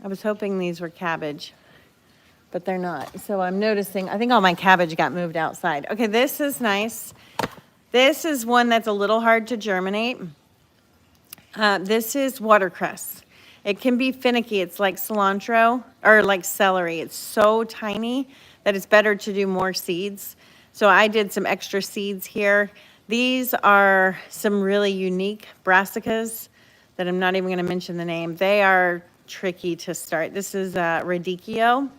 I was hoping these were cabbage, but they're not. So I'm noticing, I think all my cabbage got moved outside. Okay, this is nice. This is one that's a little hard to germinate. This is watercress. It can be finicky. It's like cilantro or like celery. It's so tiny that it's better to do more seeds. So I did some extra seeds here. These are some really unique brassicas that I'm not even going to mention the name. They are tricky to start. This is radicchio.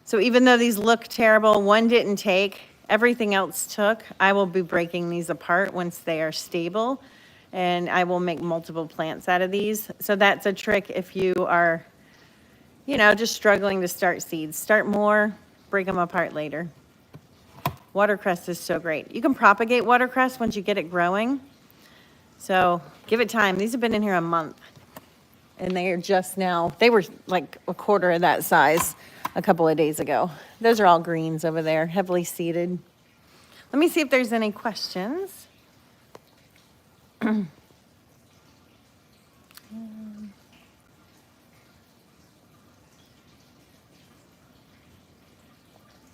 So even though these look terrible, one didn't take, everything else took. I will be breaking these apart once they are stable, and I will make multiple plants out of these. So that's a trick if you are, you know, just struggling to start seeds. Start more, break them apart later. Watercress is so great. You can propagate watercress once you get it growing. So give it time. These have been in here a month, and they are just now, they were like a quarter of that size a couple of days ago. Those are all greens over there, heavily seeded. Let me see if there's any questions.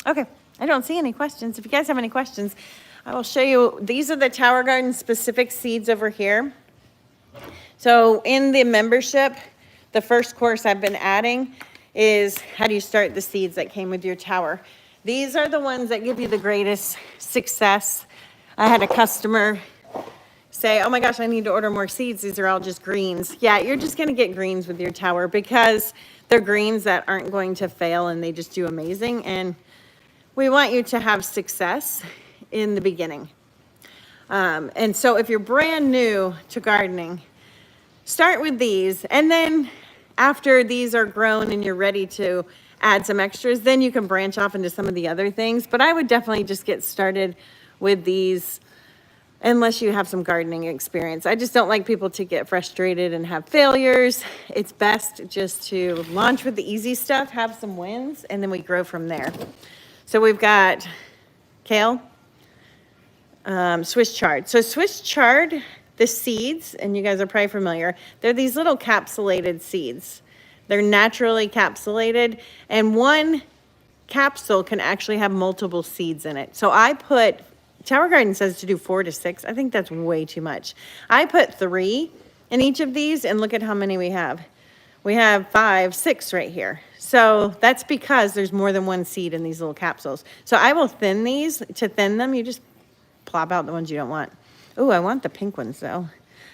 Okay, I don't see any questions. If you guys have any questions, I will show you. These are the Tower Garden specific seeds over here. So in the membership, the first course I've been adding is how do you start the seeds that came with your tower. These are the ones that give you the greatest success. I had a customer say, oh my gosh, I need to order more seeds. These are all just greens. Yeah, you're just going to get greens with your tower because they're greens that aren't going to fail and they just do amazing. And we want you to have success in the beginning. And so if you're brand new to gardening, start with these. And then after these are grown and you're ready to add some extras, then you can branch off into some of the other things. But I would definitely just get started with these unless you have some gardening experience. I just don't like people to get frustrated and have failures. It's best just to launch with the easy stuff, have some wins, and then we grow from there. So we've got kale, Swiss chard. So Swiss chard, the seeds, and you guys are probably familiar, they're these little capsulated seeds. They're naturally capsulated, and one capsule can actually have multiple seeds in it. So I put, Tower Garden says to do 4 to 6. I think that's way too much. I put 3 in each of these, and look at how many we have. We have 5, 6 right here. So that's because there's more than one seed in these little capsules. So I will thin these. To thin them, you just plop out the ones you don't want. Oh, I want the pink ones though.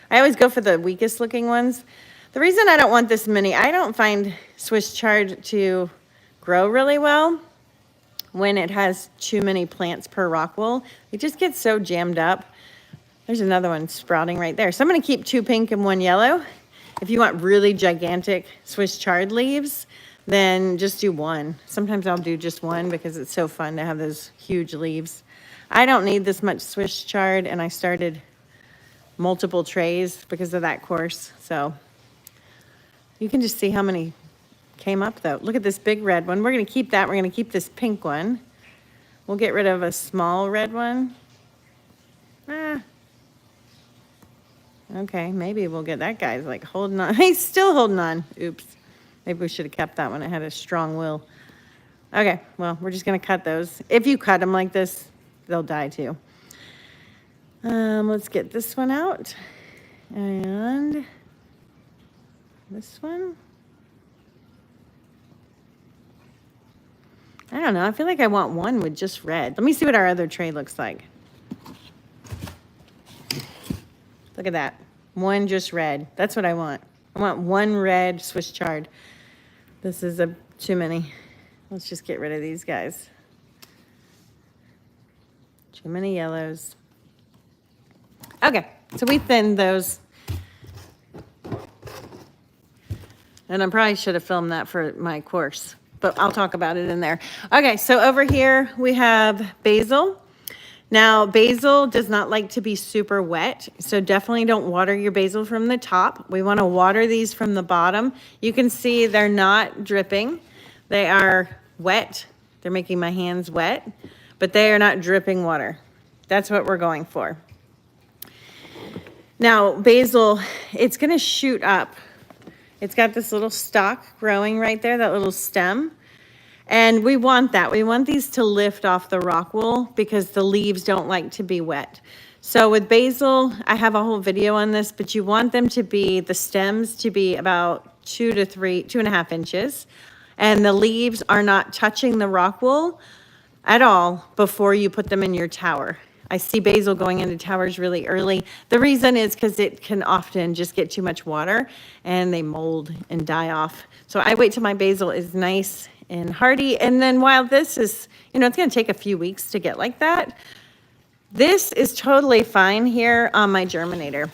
I always go for the weakest looking ones. The reason I don't want this many, I don't find Swiss chard to grow really well when it has too many plants per rock wool. It just gets so jammed up. There's another one sprouting right there. So I'm going to keep 2 pink and 1 yellow. If you want really gigantic Swiss chard leaves, then just do 1. Sometimes I'll do just 1 because it's so fun to have those huge leaves. I don't need this much Swiss chard, and I started multiple trays because of that course. So you can just see how many came up though. Look at this big red one. We're going to keep that. We're going to keep this pink one. We'll get rid of a small red one. Okay, maybe we'll get that guy's like holding on. He's still holding on. Oops. Maybe we should have kept that one. It had a strong will. Okay, well, we're just going to cut those. If you cut them like this, they'll die too. Let's get this one out. And this one. I don't know. I feel like I want one with just red. Let me see what our other tray looks like. Look at that. One just red. That's what I want. I want one red Swiss chard. This is too many. Let's just get rid of these guys. Too many yellows. Okay, so we thinned those. And I probably should have filmed that for my course, but I'll talk about it in there. Okay, so over here we have basil. Now, basil does not like to be super wet, so definitely don't water your basil from the top. We want to water these from the bottom. You can see they're not dripping. They are wet. They're making my hands wet, but they are not dripping water. That's what we're going for. Now, basil, it's going to shoot up. It's got this little stalk growing right there, that little stem. And we want that. We want these to lift off the rock wool because the leaves don't like to be wet. So with basil, I have a whole video on this, but you want them to be, the stems to be about 2.5 inches. And the leaves are not touching the rock wool at all before you put them in your tower. I see basil going into towers really early. The reason is because it can often just get too much water and they mold and die off. So I wait till my basil is nice and hardy. And then while this is, it's going to take a few weeks to get like that. This is totally fine here on my germinator.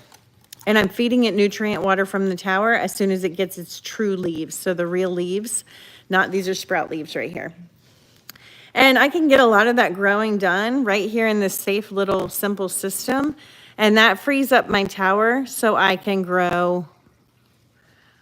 And I'm feeding it nutrient water from the tower as soon as it gets its true leaves. So the real leaves, not these are sprout leaves right here. And I can get a lot of that growing done right here in this safe little simple system. And that frees up my tower so I can grow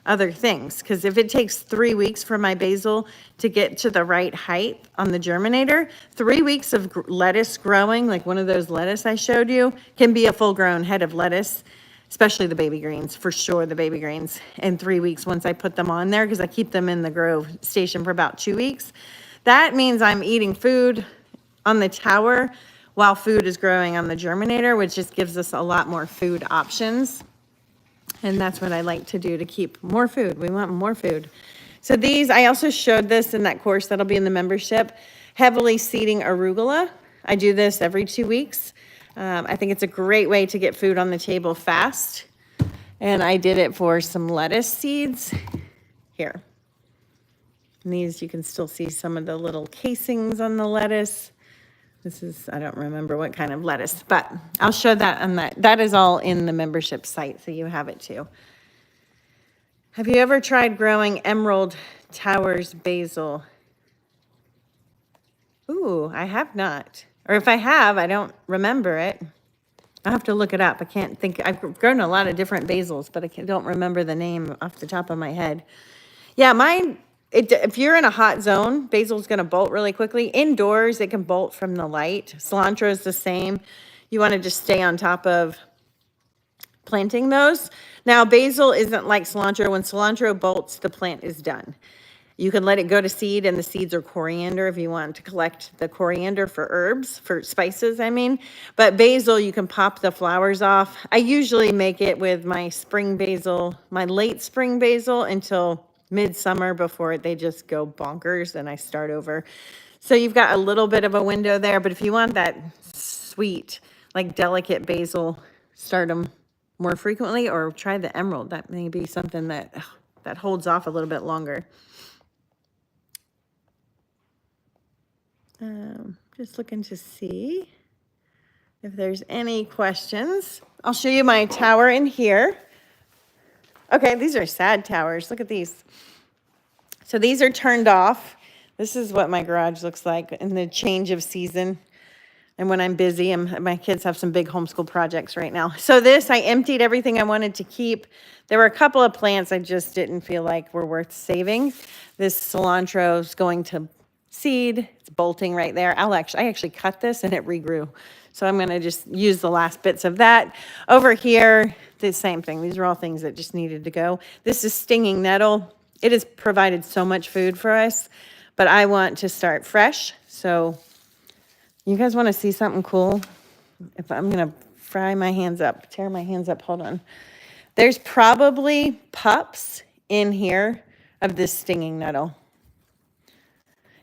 other things. Because if it takes 3 weeks for my basil to get to the right height on the germinator, 3 weeks of lettuce growing, like one of those lettuce I showed you, can be a full-grown head of lettuce, especially the baby greens, for sure the baby greens, in 3 weeks once I put them on there, because I keep them in the grow station for about 2 weeks. That means I'm eating food on the tower while food is growing on the germinator, which just gives us a lot more food options. And that's what I like to do to keep more food. We want more food. So these, I also showed this in that course that'll be in the membership, heavily seeding arugula. I do this every 2 weeks. I think it's a great way to get food on the table fast. And I did it for some lettuce seeds here. And these, you can still see some of the little casings on the lettuce. This is, I don't remember what kind of lettuce, but I'll show that on that. That is all in the membership site, so you have it too. Have you ever tried growing Emerald Towers basil? Ooh, I have not. Or if I have, I don't remember it. I'll have to look it up. I can't think. I've grown a lot of different basils, but I don't remember the name off the top of my head. Yeah, mine, if you're in a hot zone, basil's going to bolt really quickly. Indoors, it can bolt from the light. Cilantro is the same. You want to just stay on top of planting those. Now, basil isn't like cilantro. When cilantro bolts, the plant is done. You can let it go to seed, and the seeds are coriander if you want to collect the coriander for herbs, for spices, I mean. But basil, you can pop the flowers off. I usually make it with my spring basil, my late spring basil, until midsummer before they just go bonkers and I start over. So you've got a little bit of a window there, but if you want that sweet, like delicate basil, start them more frequently, or try the emerald. That may be something that holds off a little bit longer. Just looking to see if there's any questions. I'll show you my tower in here. Okay, these are sad towers. Look at these. So these are turned off. This is what my garage looks like in the change of season. And when I'm busy, my kids have some big homeschool projects right now. So this, I emptied everything I wanted to keep. There were a couple of plants I just didn't feel like were worth saving. This cilantro is going to seed. It's bolting right there. I actually cut this and it regrew. So I'm going to just use the last bits of that. Over here, the same thing. These are all things that just needed to go. This is stinging nettle. It has provided so much food for us, but I want to start fresh. So you guys want to see something cool? If I'm going to tear my hands up, hold on. There's probably pups in here of this stinging nettle.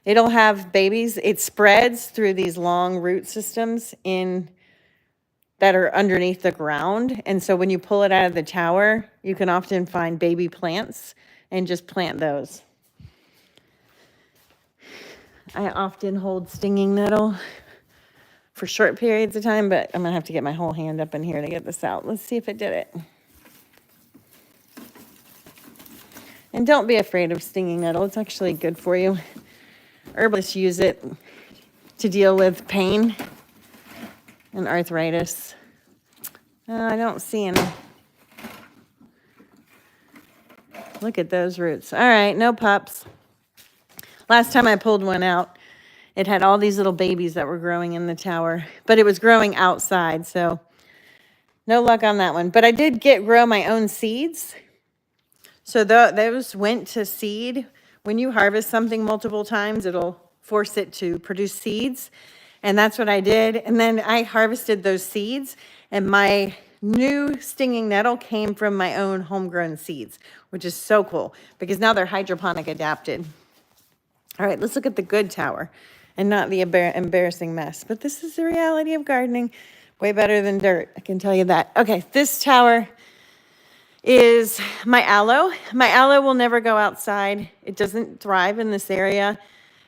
It'll have babies. It spreads through these long root systems that are underneath the ground. And so when you pull it out of the tower, you can often find baby plants and just plant those. I often hold stinging nettle for short periods of time, but I'm gonna have to get my whole hand up in here to get this out. Let's see if it did it. And don't be afraid of stinging nettle. It's actually good for you. Herbalists use it to deal with pain and arthritis. I don't see any. Look at those roots. All right, no pups. Last time I pulled one out, it had all these little babies that were growing in the tower, but it was growing outside, so no luck on that one. But I did grow my own seeds. So those went to seed. When you harvest something multiple times, it'll force it to produce seeds. And that's what I did. And then I harvested those seeds, and my new stinging nettle came from my own homegrown seeds, which is so cool because now they're hydroponic adapted. All right, let's look at the good tower and not the embarrassing mess. But this is the reality of gardening. Way better than dirt, I can tell you that. Okay, this tower is my aloe. My aloe will never go outside. It doesn't thrive in this area.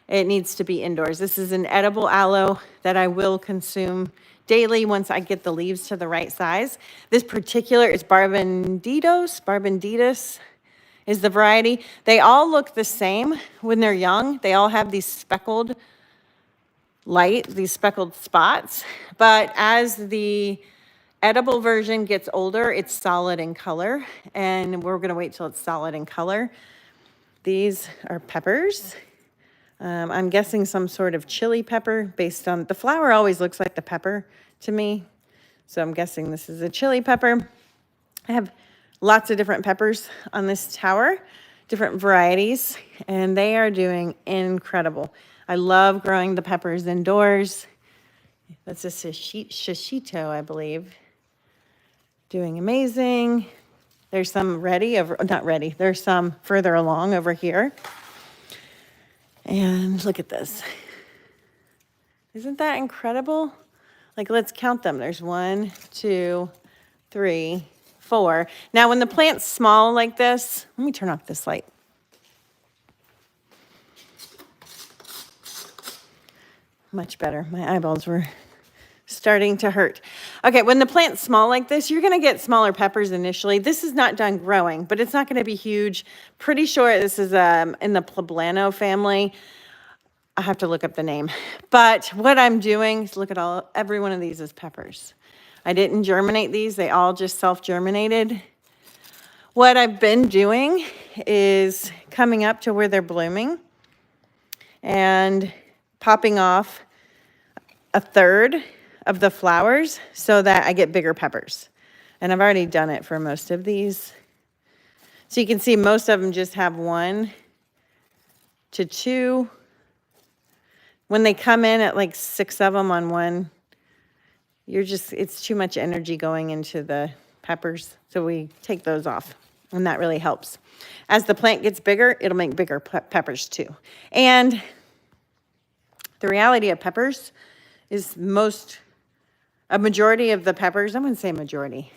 It needs to be indoors. This is an edible aloe that I will consume daily once I get the leaves to the right size. This particular is Barbanditas is the variety. They all look the same when they're young. They all have these speckled spots. But as the edible version gets older, it's solid in color, and we're gonna wait till it's solid in color. These are peppers. I'm guessing some sort of chili pepper based on, the flower always looks like the pepper to me. So I'm guessing this is a chili pepper. I have lots of different peppers on this tower, different varieties, and they are doing incredible. I love growing the peppers indoors. That's a shishito, I believe. Doing amazing. There's some there's some further along over here. And look at this. Isn't that incredible? Like, let's count them. There's 1, 2, 3, 4. Now, when the plant's small like this, let me turn off this light. Much better. My eyeballs were starting to hurt. Okay, when the plant's small like this, you're gonna get smaller peppers initially. This is not done growing, but it's not gonna be huge. Pretty sure this is in the poblano family. I have to look up the name. But what I'm doing is look at every one of these is peppers. I didn't germinate these, they all just self-germinated. What I've been doing is coming up to where they're blooming and popping off a third of the flowers so that I get bigger peppers. And I've already done it for most of these. So you can see most of them just have 1 to 2. When they come in at like 6 of them on one, it's too much energy going into the peppers. So we take those off, and that really helps. As the plant gets bigger, it'll make bigger peppers too. And the reality of peppers is a majority of the peppers, I wouldn't say majority,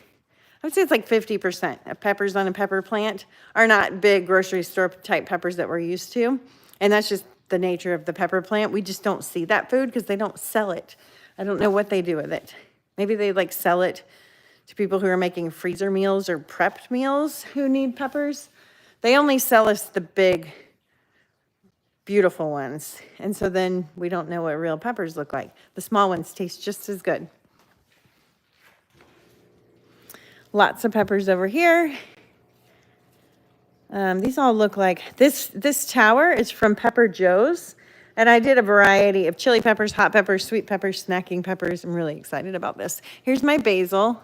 I would say it's like 50% of peppers on a pepper plant are not big grocery store type peppers that we're used to. And that's just the nature of the pepper plant. We just don't see that food because they don't sell it. I don't know what they do with it. Maybe they like sell it to people who are making freezer meals or prepped meals who need peppers. They only sell us the big, beautiful ones. And so then we don't know what real peppers look like. The small ones taste just as good. Lots of peppers over here. These all look like, this tower is from Pepper Joe's. And I did a variety of chili peppers, hot peppers, sweet peppers, snacking peppers. I'm really excited about this. Here's my basil.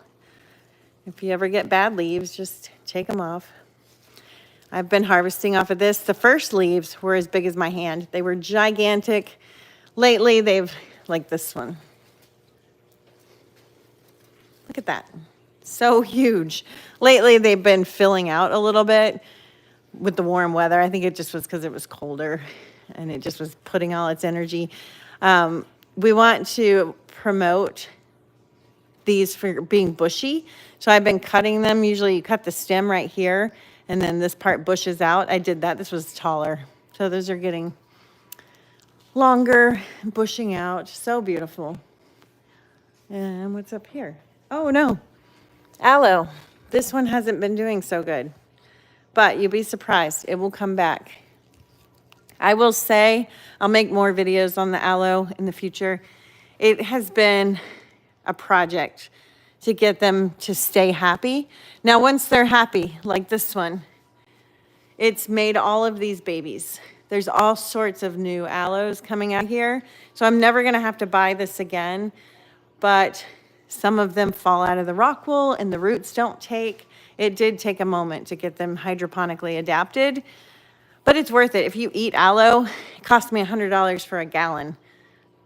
If you ever get bad leaves, just take them off. I've been harvesting off of this. The first leaves were as big as my hand. They were gigantic. Lately, like this one. Look at that. So huge. Lately, they've been filling out a little bit with the warm weather. I think it just was because it was colder and it just was putting all its energy. We want to promote these for being bushy. So I've been cutting them. Usually you cut the stem right here and then this part bushes out. I did that. This was taller. So those are getting longer, bushing out. So beautiful. And what's up here? Oh no, aloe. This one hasn't been doing so good, but you'll be surprised. It will come back. I will say I'll make more videos on the aloe in the future. It has been a project to get them to stay happy. Now, once they're happy, like this one, it's made all of these babies. There's all sorts of new aloes coming out here. So I'm never gonna have to buy this again, but some of them fall out of the rock wool and the roots don't take. It did take a moment to get them hydroponically adapted, but it's worth it. If you eat aloe, it cost me $100 for a gallon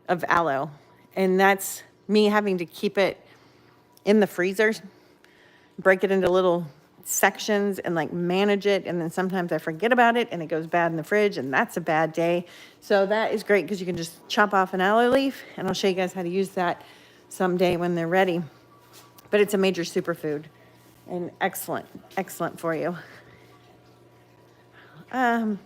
of aloe. And that's me having to keep it in the freezer, break it into little sections and like manage it. And then sometimes I forget about it and it goes bad in the fridge and that's a bad day. So that is great because you can just chop off an aloe leaf and I'll show you guys how to use that someday when they're ready. But it's a major superfood and excellent, excellent for you. All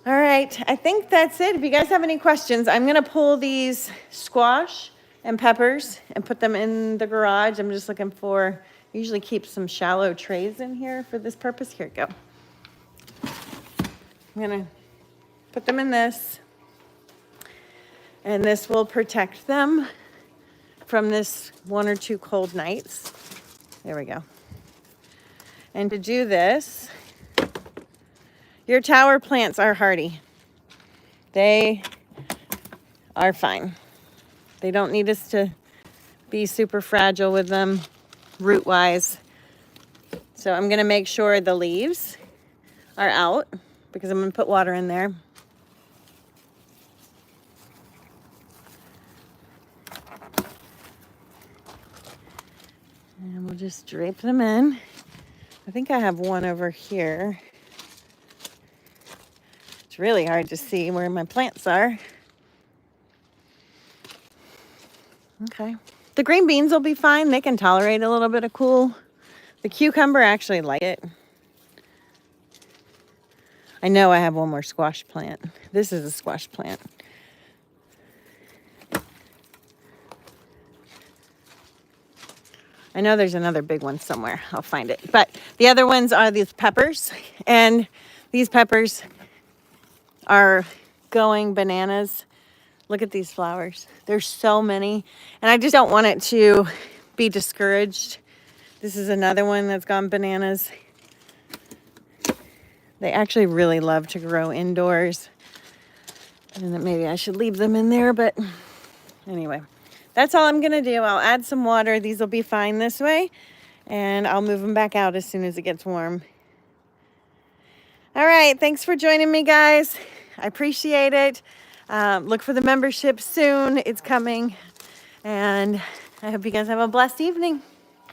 right, I think that's it. If you guys have any questions, I'm gonna pull these squash and peppers and put them in the garage. I'm just looking for, usually keep some shallow trays in here for this purpose. Here we go. I'm gonna put them in this, and this will protect them from this 1 or 2 cold nights. There we go. And to do this, your tower plants are hardy. They are fine. They don't need us to be super fragile with them root-wise. So I'm gonna make sure the leaves are out because I'm gonna put water in there. And we'll just drape them in. I think I have one over here. It's really hard to see where my plants are. Okay. The green beans will be fine. They can tolerate a little bit of cool. The cucumber actually like it. I know I have one more squash plant. This is a squash plant. I know there's another big one somewhere. I'll find it. But the other ones are these peppers. And these peppers are going bananas. Look at these flowers. There's so many. And I just don't want it to be discouraged. This is another one that's gone bananas. They actually really love to grow indoors. And maybe I should leave them in there, but anyway. That's all I'm gonna do. I'll add some water. These will be fine this way. And I'll move them back out as soon as it gets warm. All right, thanks for joining me, guys. I appreciate it. Look for the membership soon. It's coming. And I hope you guys have a blessed evening.